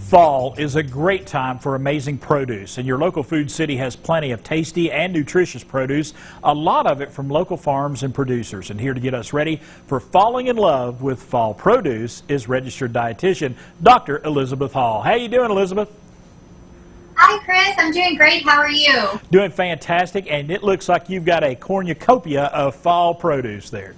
Fall is a great time for amazing produce, and your local Food City has plenty of tasty and nutritious produce, a lot of it from local farms and producers. And here to get us ready for falling in love with fall produce is registered dietitian Dr. Elizabeth Hall. How you doing, Elizabeth? Hi, Chris. I'm doing great. How are you? Doing fantastic, and it looks like you've got a cornucopia of fall produce there.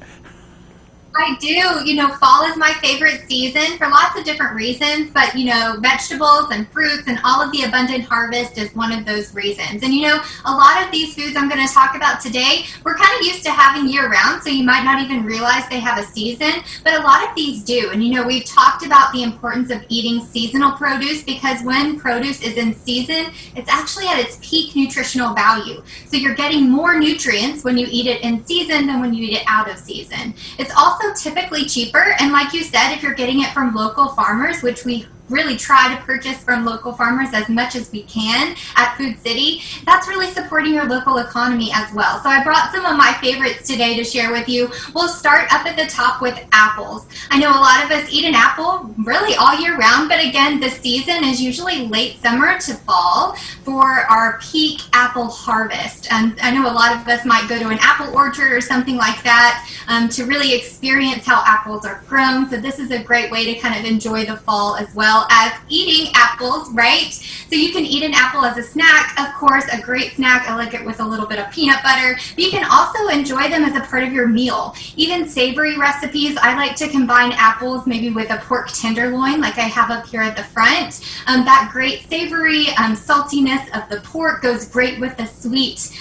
I do. You know, fall is my favorite season for lots of different reasons, but, you know, vegetables and fruits and all of the abundant harvest is one of those reasons. And, you know, a lot of these foods I'm going to talk about today, we're kind of used to having year-round, so you might not even realize they have a season, but a lot of these do. And, you know, we've talked about the importance of eating seasonal produce because when produce is in season, it's actually at its peak nutritional value. So you're getting more nutrients when you eat it in season than when you eat it out of season. It's also typically cheaper, and like you said, if you're getting it from local farmers, which we really try to purchase from local farmers as much as we can at Food City, that's really supporting your local economy as well. So I brought some of my favorites today to share with you. We'll start up at the top with apples. I know a lot of us eat an apple really all year round, but again, the season is usually late summer to fall for our peak apple harvest. And I know a lot of us might go to an apple orchard or something like that to really experience how apples are grown. So this is a great way to kind of enjoy the fall as well as eating apples, right? So you can eat an apple as a snack, of course, a great snack. I like it with a little bit of peanut butter. But you can also enjoy them as a part of your meal. Even savory recipes, I like to combine apples maybe with a pork tenderloin like I have up here at the front. That great savory saltiness of the pork goes great with the sweetness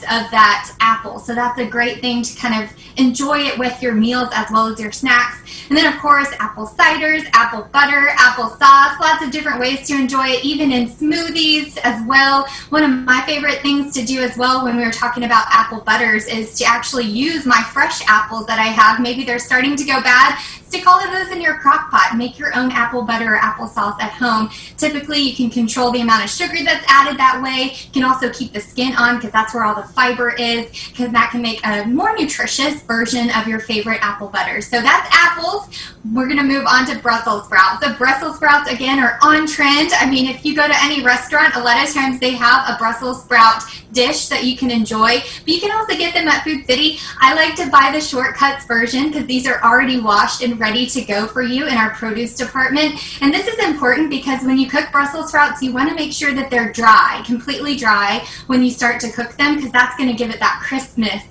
of that apple. So that's a great thing to kind of enjoy it with your meals as well as your snacks. And then, of course, apple ciders, apple butter, apple sauce, lots of different ways to enjoy it, even in smoothies as well. One of my favorite things to do as well when we were talking about apple butters is to actually use my fresh apples that I have. Maybe they're starting to go bad. Stick all of those in your crock pot. Make your own apple butter or applesauce at home. Typically, you can control the amount of sugar that's added that way. You can also keep the skin on because that's where all the fiber is, because that can make a more nutritious version of your favorite apple butter. So that's apples. We're going to move on to Brussels sprouts. So Brussels sprouts, again, are on trend. I mean, if you go to any restaurant, a lot of times they have a Brussels sprout dish that you can enjoy, but you can also get them at Food City. I like to buy the shortcuts version because these are already washed and ready to go for you in our produce department. And this is important because when you cook Brussels sprouts, you want to make sure that they're dry, completely dry when you start to cook them, because that's going to give it that crispness,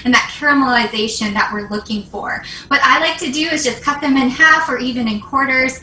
and that caramelization that we're looking for. What I like to do is just cut them in half or even in quarters,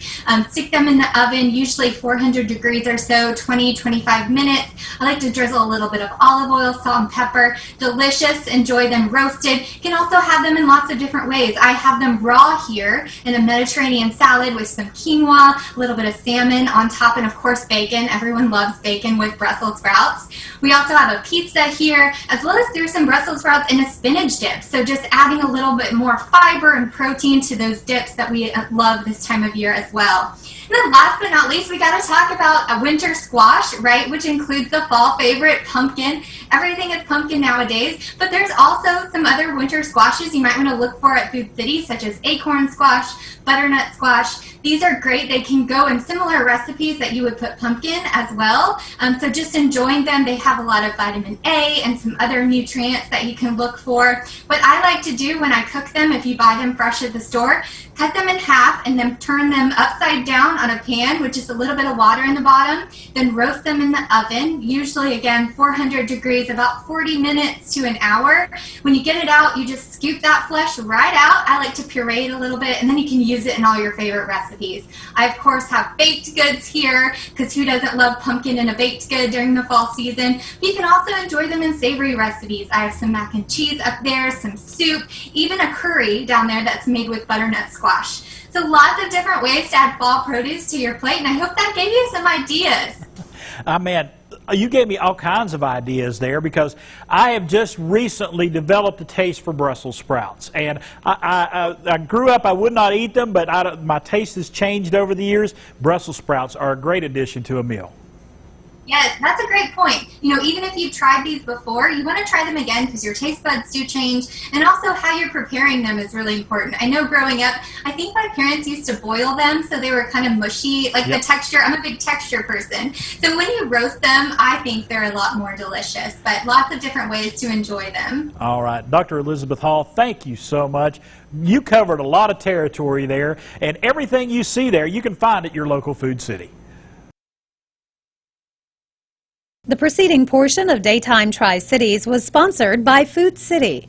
stick them in the oven, usually 400 degrees or so, 20-25 minutes. I like to drizzle a little bit of olive oil, salt, and pepper. Delicious. Enjoy them roasted. You can also have them in lots of different ways. I have them raw here in a Mediterranean salad with some quinoa, a little bit of salmon on top, and of course bacon. Everyone loves bacon with Brussels sprouts. We also have a pizza here, as well as through some Brussels sprouts in a spinach dip. So just adding a little bit more fiber and protein to those dips that we love this time of year as well. And then last but not least, we got to talk about a winter squash, right, which includes the fall favorite, pumpkin. Everything is pumpkin nowadays, but there's also some other winter squashes you might want to look for at Food City, such as acorn squash, butternut squash. These are great. They can go in similar recipes that you would put pumpkin as well. So just enjoying them. They have a lot of vitamin A and some other nutrients that you can look for. What I like to do when I cook them, if you buy them fresh at the store, cut them in half and then turn them upside down on a pan with just a little bit of water in the bottom. Then roast them in the oven, usually again 400 degrees, about 40 minutes to an hour. When you get it out, you just scoop that flesh right out. I like to puree it a little bit, and then you can use it in all your favorite recipes. I, of course, have baked goods here, because who doesn't love pumpkin in a baked good during the fall season? But you can also enjoy them in savory recipes. I have some mac and cheese up there, some soup, even a curry down there that's made with butternut squash. So lots of different ways to add fall produce to your plate, and I hope that gave you some ideas. Man, you gave me all kinds of ideas there, because I have just recently developed a taste for Brussels sprouts. And I grew up, I would not eat them, but my taste has changed over the years. Brussels sprouts are a great addition to a meal. Yes, that's a great point. You know, even if you've tried these before, you want to try them again because your taste buds do change, and also how you're preparing them is really important. I know growing up, I think my parents used to boil them so they were kind of mushy, like the texture. I'm a big texture person. So when you roast them, I think they're a lot more delicious, but lots of different ways to enjoy them. All right, Dr. Elizabeth Hall, thank you so much. You covered a lot of territory there, and everything you see there, you can find at your local Food City. The preceding portion of Daytime Tri-Cities was sponsored by Food City.